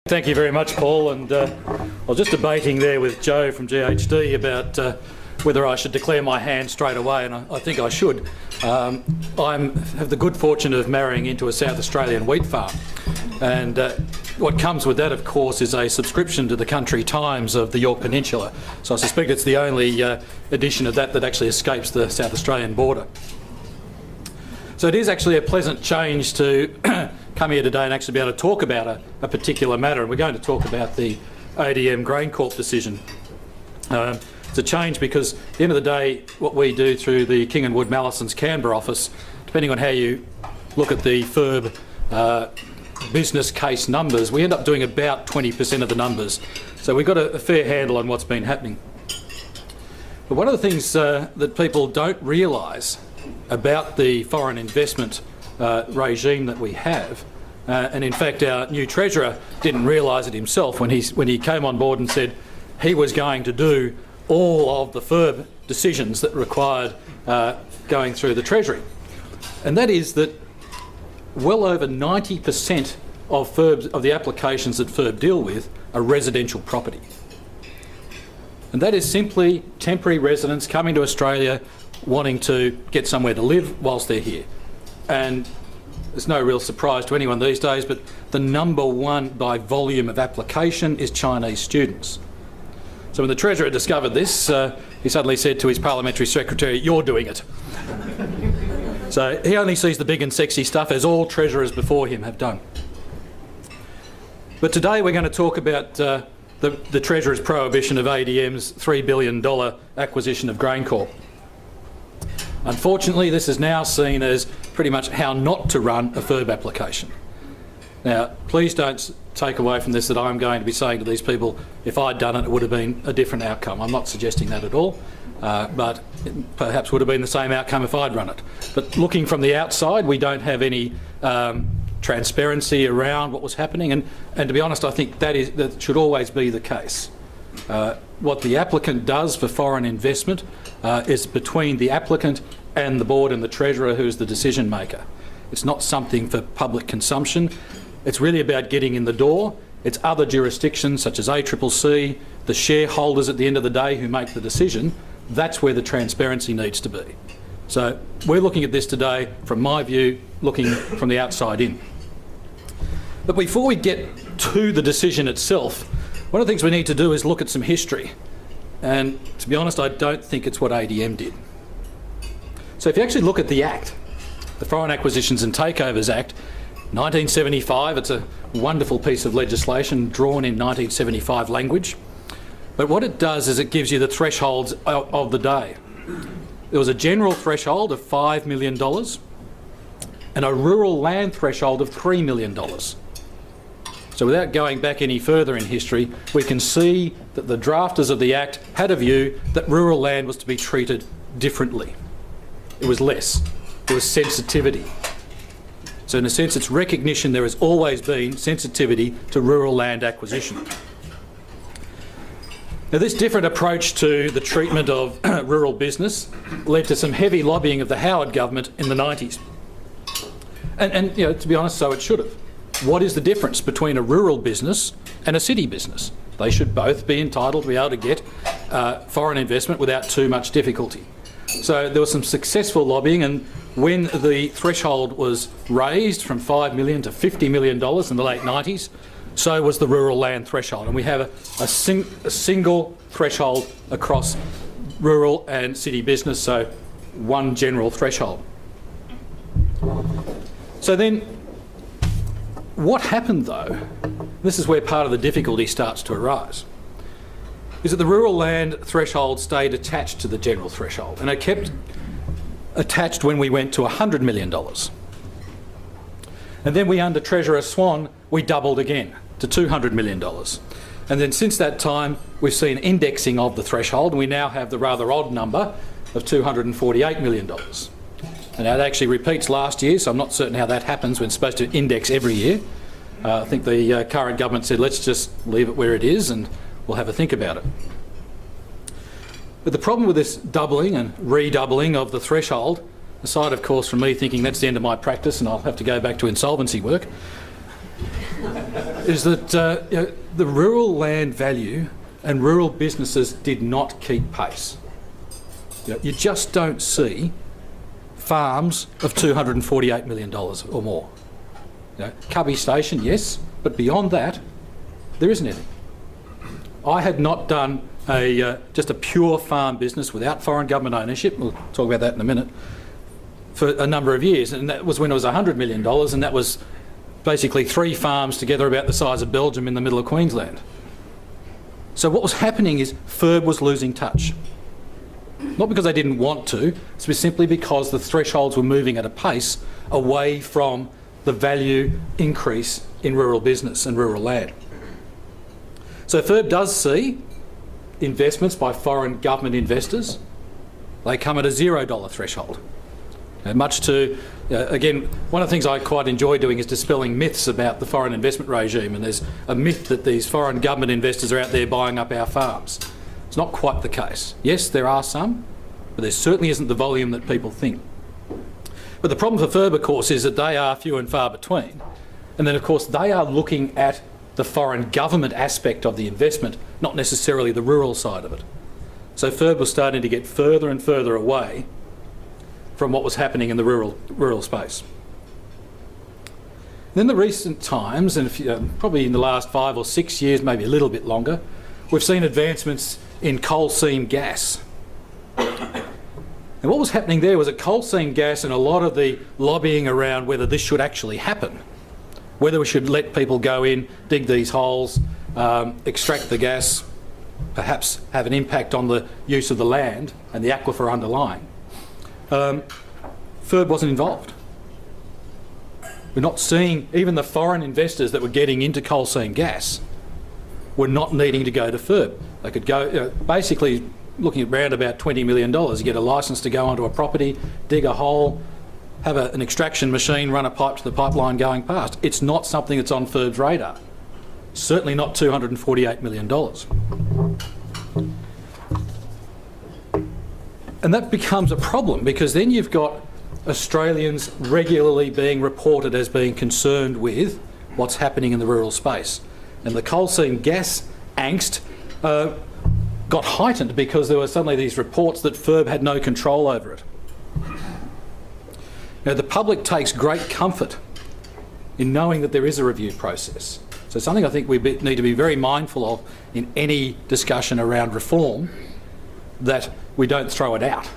Thank you very much, Paul. And I was just debating there with Joe from GHD about whether I should declare my hand straight away, and I think I should. I have the good fortune of marrying into a South Australian wheat farm, and what comes with that, of course, is a subscription to the Country Times of the Yorke Peninsula. So I suspect it's the only edition of that actually escapes the South Australian border. So it is actually a pleasant change to come here today and actually be able to talk about a particular matter. And we're going to talk about the ADM GrainCorp decision. It's a change because at the end of the day, what we do through the King & Wood Mallison's Canberra office, depending on how you look at the FIRB business case numbers, we end up doing about 20% of the numbers. So we've got a fair handle on what's been happening. But one of the things that people don't realise about the foreign investment regime that we have, and in fact our new Treasurer didn't realise it himself when he came on board and said he was going to do all of the FIRB decisions that required going through the Treasury. And that is that well over 90% of the applications that FIRB deal with are residential property. And that is simply temporary residents coming to Australia wanting to get somewhere to live whilst they're here. And it's no real surprise to anyone these days, but the number one by volume of application is Chinese students. So when the Treasurer discovered this, he suddenly said to his Parliamentary Secretary, "You're doing it." So he only sees the big and sexy stuff, as all Treasurers before him have done. But today we're going to talk about the Treasurer's prohibition of ADM's $3 billion acquisition of GrainCorp. Unfortunately, this is now seen as pretty much how not to run a FIRB application. Now, please don't take away from this that I'm going to be saying to these people, if I'd done it, it would have been a different outcome. I'm not suggesting that at all, but it perhaps would have been the same outcome if I'd run it. But looking from the outside, we don't have any transparency around what was happening, and to be honest, I think that should always be the case. What the applicant does for foreign investment is between the applicant and the board and the Treasurer, who's the decision maker. It's not something for public consumption. It's really about getting in the door. It's other jurisdictions such as ACCC, the shareholders at the end of the day who make the decision. That's where the transparency needs to be. So we're looking at this today, from my view, looking from the outside in. But before we get to the decision itself, one of the things we need to do is look at some history. And to be honest, I don't think it's what ADM did. So if you actually look at the Act, the Foreign Acquisitions and Takeovers Act, 1975, it's a wonderful piece of legislation drawn in 1975 language. But what it does is it gives you the thresholds of the day. There was a general threshold of $5 million and a rural land threshold of $3 million. So without going back any further in history, we can see that the drafters of the Act had a view that rural land was to be treated differently. It was less. There was sensitivity. So in a sense, it's recognition there has always been sensitivity to rural land acquisition. Now, this different approach to the treatment of rural business led to some heavy lobbying of the Howard government in the 90s. And you know, to be honest, so it should have. What is the difference between a rural business and a city business? They should both be entitled to be able to get foreign investment without too much difficulty. So there was some successful lobbying, and when the threshold was raised from $5 million to $50 million in the late 90s, so was the rural land threshold. And we have a single threshold across rural and city business, so one general threshold. So then, what happened though, this is where part of the difficulty starts to arise, is that the rural land threshold stayed attached to the general threshold, and it kept attached when we went to $100 million. And then we, under Treasurer Swan, we doubled again to $200 million. And then since that time, we've seen indexing of the threshold, and we now have the rather odd number of $248 million. And that actually repeats last year, so I'm not certain how that happens when it's supposed to index every year. I think the current government said, let's just leave it where it is and we'll have a think about it. But the problem with this doubling and redoubling of the threshold, aside of course from me thinking that's the end of my practice and I'll have to go back to insolvency work, is that the rural land value and rural businesses did not keep pace. You just don't see farms of $248 million or more. Cubby Station, yes, but beyond that, there isn't any. I had not done just a pure farm business without foreign government ownership, we'll talk about that in a minute, for a number of years, and that was when it was $100 million, and that was basically 3 farms together about the size of Belgium in the middle of Queensland. So what was happening is FIRB was losing touch. Not because they didn't want to, it was simply because the thresholds were moving at a pace away from the value increase in rural business and rural land. So FIRB does see investments by foreign government investors. They come at a $0 threshold. Much to, again, one of the things I quite enjoy doing is dispelling myths about the foreign investment regime, and there's a myth that these foreign government investors are out there buying up our farms. It's not quite the case. Yes, there are some, but there certainly isn't the volume that people think. But the problem for FIRB, of course, is that they are few and far between. And then, of course, they are looking at the foreign government aspect of the investment, not necessarily the rural side of it. So FIRB was starting to get further and further away from what was happening in the rural space. In the recent times, and probably in the last 5 or 6 years, maybe a little bit longer, we've seen advancements in coal seam gas. And what was happening there was that coal seam gas and a lot of the lobbying around whether this should actually happen, whether we should let people go in, dig these holes, extract the gas, perhaps have an impact on the use of the land and the aquifer underlying. FIRB wasn't involved. We're not seeing even the foreign investors that were getting into coal seam gas were not needing to go to FIRB. They could go, basically looking at around about $20 million, you get a licence to go onto a property, dig a hole, have an extraction machine, run a pipe to the pipeline going past. It's not something that's on FIRB's radar. Certainly not $248 million. And that becomes a problem because then you've got Australians regularly being reported as being concerned with what's happening in the rural space. And the coal seam gas angst got heightened because there were suddenly these reports that FIRB had no control over it. Now, the public takes great comfort in knowing that there is a review process. So something I think we need to be very mindful of in any discussion around reform, that we don't throw it out.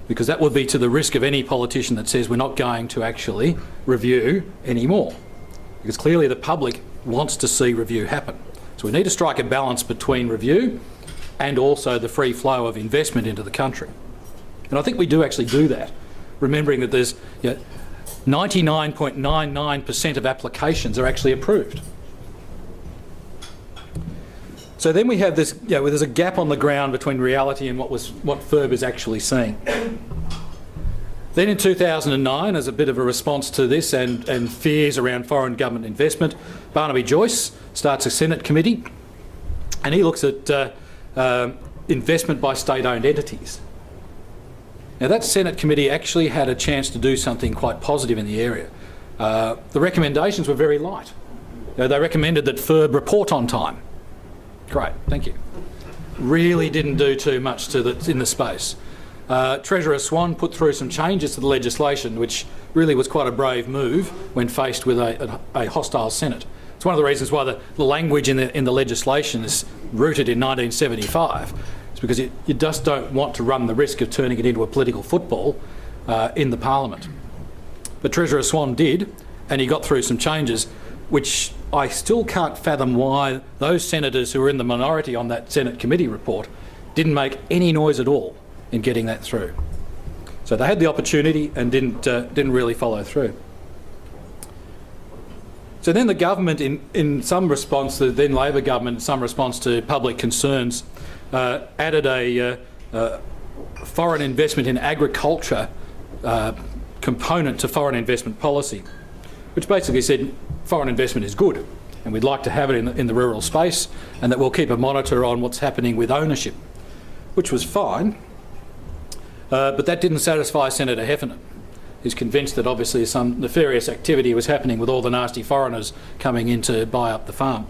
Because that would be to the risk of any politician that says we're not going to actually review anymore. Because clearly the public wants to see review happen. So we need to strike a balance between review and also the free flow of investment into the country. And I think we do actually do that, remembering that there's 99.99% of applications are actually approved. So then we have this, there's a gap on the ground between reality and what FIRB is actually seeing. Then in 2009, as a bit of a response to this and fears around foreign government investment, Barnaby Joyce starts a Senate committee, and he looks at investment by state-owned entities. Now that Senate committee actually had a chance to do something quite positive in the area. The recommendations were very light. They recommended that FIRB report on time. Great, thank you. Really didn't do too much in the space. Treasurer Swan put through some changes to the legislation, which really was quite a brave move when faced with a hostile Senate. It's one of the reasons why the language in the legislation is rooted in 1975. It's because you just don't want to run the risk of turning it into a political football in the Parliament. But Treasurer Swan did, and he got through some changes, which I still can't fathom why those senators who were in the minority on that Senate committee report didn't make any noise at all in getting that through. So they had the opportunity and didn't really follow through. So then the government, in some response, the then Labor government, in some response to public concerns, added a foreign investment in agriculture component to foreign investment policy, which basically said foreign investment is good and we'd like to have it in the rural space, and that we'll keep a monitor on what's happening with ownership, which was fine, but that didn't satisfy Senator Heffernan. is convinced that obviously some nefarious activity was happening with all the nasty foreigners coming in to buy up the farm.